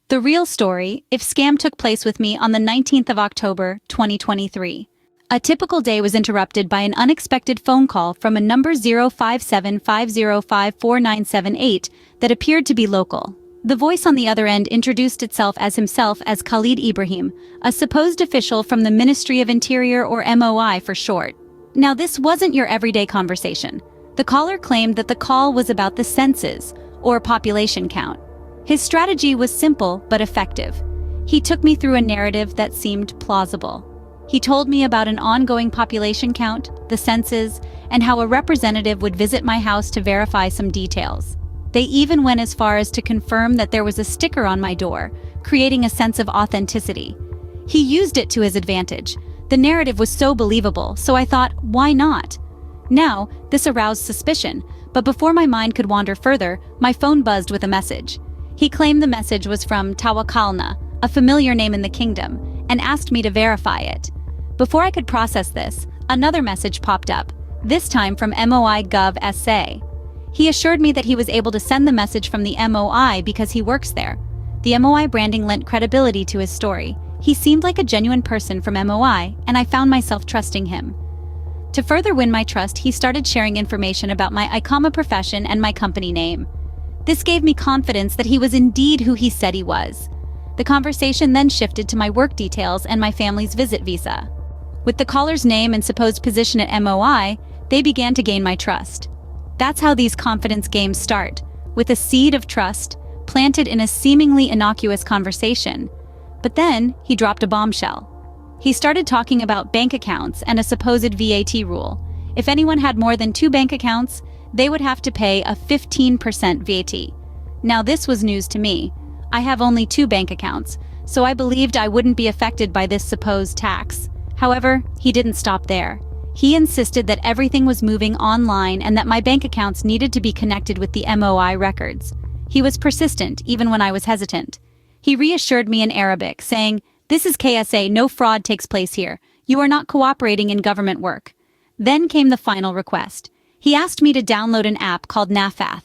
The real story, if scam took place with me on the 19th of October, 2023. A typical day was interrupted by an unexpected phone call from a number 05750544978 that appeared to be local. The voice on the other end introduced itself as Khalid Ibrahim, a supposed official from the Ministry of Interior, or MOI for short. Now, this wasn't your everyday conversation. The caller claimed that the call was about the census, or population count. His strategy was simple but effective. He took me through a narrative that seemed plausible. He told me about an ongoing population count, the census, and how a representative would visit my house to verify some details. They even went as far as to confirm that there was a sticker on my door, creating a sense of authenticity. He used it to his advantage. The narrative was so believable, so I thought, why not? Now, this aroused suspicion, but before my mind could wander further, my phone buzzed with a message. He claimed the message was from Tawakkalna, a familiar name in the kingdom, and asked me to verify it. Before I could process this, another message popped up, this time from MOI Gov SA. He assured me that he was able to send the message from the MOI because he works there. The MOI branding lent credibility to his story. He seemed like a genuine person from MOI, and I found myself trusting him. To further win my trust, he started sharing information about my ICAMA profession and my company name. This gave me confidence that he was indeed who he said he was. The conversation then shifted to my work details and my family's visit visa. With the caller's name and supposed position at MOI, they began to gain my trust. That's how these confidence games start, with a seed of trust planted in a seemingly innocuous conversation. But then, he dropped a bombshell. He started talking about bank accounts and a supposed VAT rule. If anyone had more than 2 bank accounts, they would have to pay a 15% VAT. Now, this was news to me. I have only 2 bank accounts, so I believed I wouldn't be affected by this supposed tax. However, he didn't stop there. He insisted that everything was moving online and that my bank accounts needed to be connected with the MOI records. He was persistent, even when I was hesitant. He reassured me in Arabic, saying, "This is KSA, no fraud takes place here. You are not cooperating in government work." Then came the final request. He asked me to download an app called Nafath.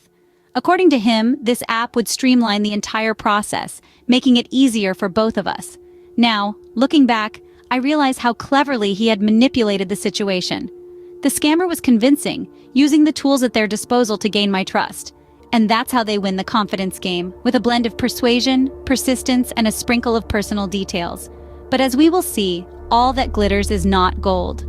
According to him, this app would streamline the entire process, making it easier for both of us. Now, looking back, I realize how cleverly he had manipulated the situation. The scammer was convincing, using the tools at their disposal to gain my trust. And that's how they win the confidence game, with a blend of persuasion, persistence, and a sprinkle of personal details. But as we will see, all that glitters is not gold.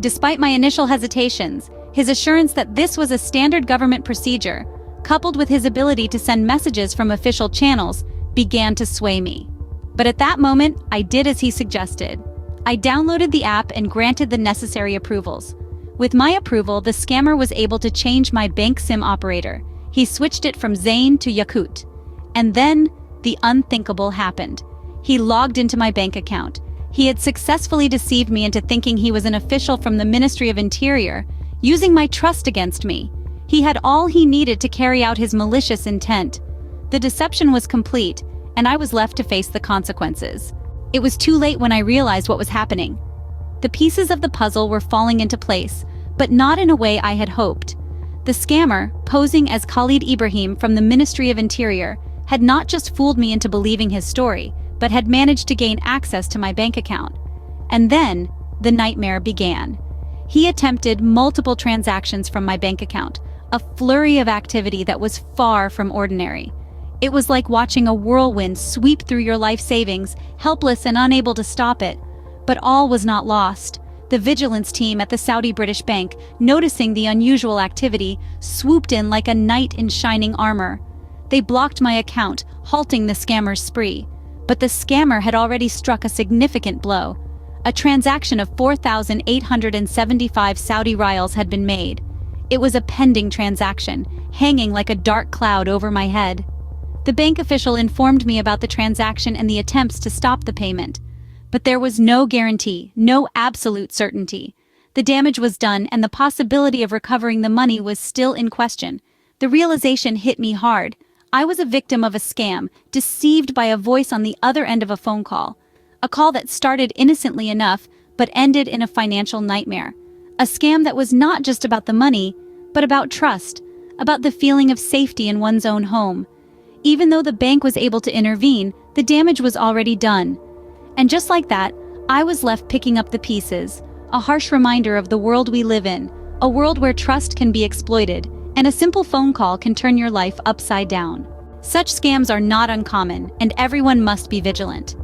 Despite my initial hesitations, his assurance that this was a standard government procedure, coupled with his ability to send messages from official channels, began to sway me. But at that moment, I did as he suggested. I downloaded the app and granted the necessary approvals. With my approval, the scammer was able to change my bank SIM operator. He switched it from Zain to Yakut. And then, the unthinkable happened. He logged into my bank account. He had successfully deceived me into thinking he was an official from the Ministry of Interior, using my trust against me. He had all he needed to carry out his malicious intent. The deception was complete, and I was left to face the consequences. It was too late when I realized what was happening. The pieces of the puzzle were falling into place, but not in a way I had hoped. The scammer, posing as Khalid Ibrahim from the Ministry of Interior, had not just fooled me into believing his story, but had managed to gain access to my bank account. And then, the nightmare began. He attempted multiple transactions from my bank account, a flurry of activity that was far from ordinary. It was like watching a whirlwind sweep through your life savings, helpless and unable to stop it. But all was not lost. The vigilance team at the Saudi British Bank, noticing the unusual activity, swooped in like a knight in shining armor. They blocked my account, halting the scammer's spree. But the scammer had already struck a significant blow. A transaction of 4,875 Saudi riyals had been made. It was a pending transaction, hanging like a dark cloud over my head. The bank official informed me about the transaction and the attempts to stop the payment. But there was no guarantee, no absolute certainty. The damage was done and the possibility of recovering the money was still in question. The realization hit me hard. I was a victim of a scam, deceived by a voice on the other end of a phone call. A call that started innocently enough, but ended in a financial nightmare. A scam that was not just about the money, but about trust, about the feeling of safety in one's own home. Even though the bank was able to intervene, the damage was already done. And just like that, I was left picking up the pieces, a harsh reminder of the world we live in, a world where trust can be exploited, and a simple phone call can turn your life upside down. Such scams are not uncommon, and everyone must be vigilant.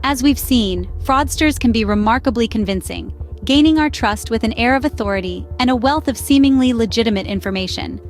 As we've seen, fraudsters can be remarkably convincing, gaining our trust with an air of authority and a wealth of seemingly legitimate information.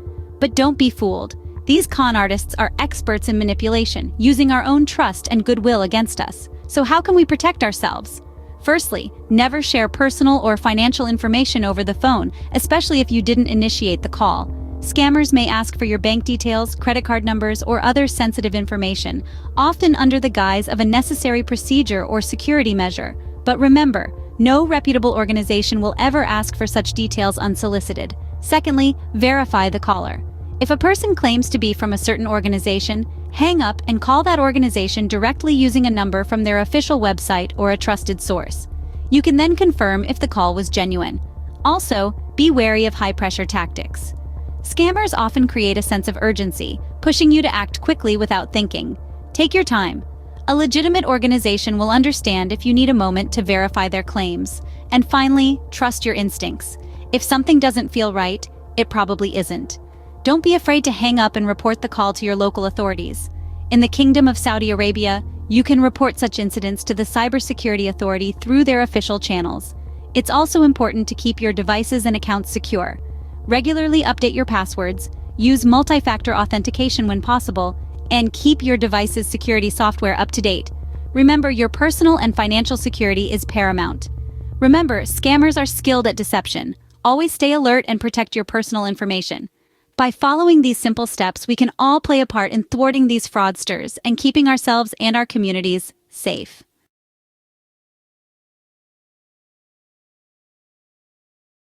But don't be fooled. These con artists are experts in manipulation, using our own trust and goodwill against us. So how can we protect ourselves? Firstly, never share personal or financial information over the phone, especially if you didn't initiate the call. Scammers may ask for your bank details, credit card numbers, or other sensitive information, often under the guise of a necessary procedure or security measure. But remember, no reputable organization will ever ask for such details unsolicited. Secondly, verify the caller. If a person claims to be from a certain organization, hang up and call that organization directly using a number from their official website or a trusted source. You can then confirm if the call was genuine. Also, be wary of high-pressure tactics. Scammers often create a sense of urgency, pushing you to act quickly without thinking. Take your time. A legitimate organization will understand if you need a moment to verify their claims. And finally, trust your instincts. If something doesn't feel right, it probably isn't. Don't be afraid to hang up and report the call to your local authorities. In the Kingdom of Saudi Arabia, you can report such incidents to the Cybersecurity Authority through their official channels. It's also important to keep your devices and accounts secure. Regularly update your passwords, use multi-factor authentication when possible, and keep your device's security software up to date. Remember, your personal and financial security is paramount. Remember, scammers are skilled at deception. Always stay alert and protect your personal information. By following these simple steps, we can all play a part in thwarting these fraudsters and keeping ourselves and our communities safe.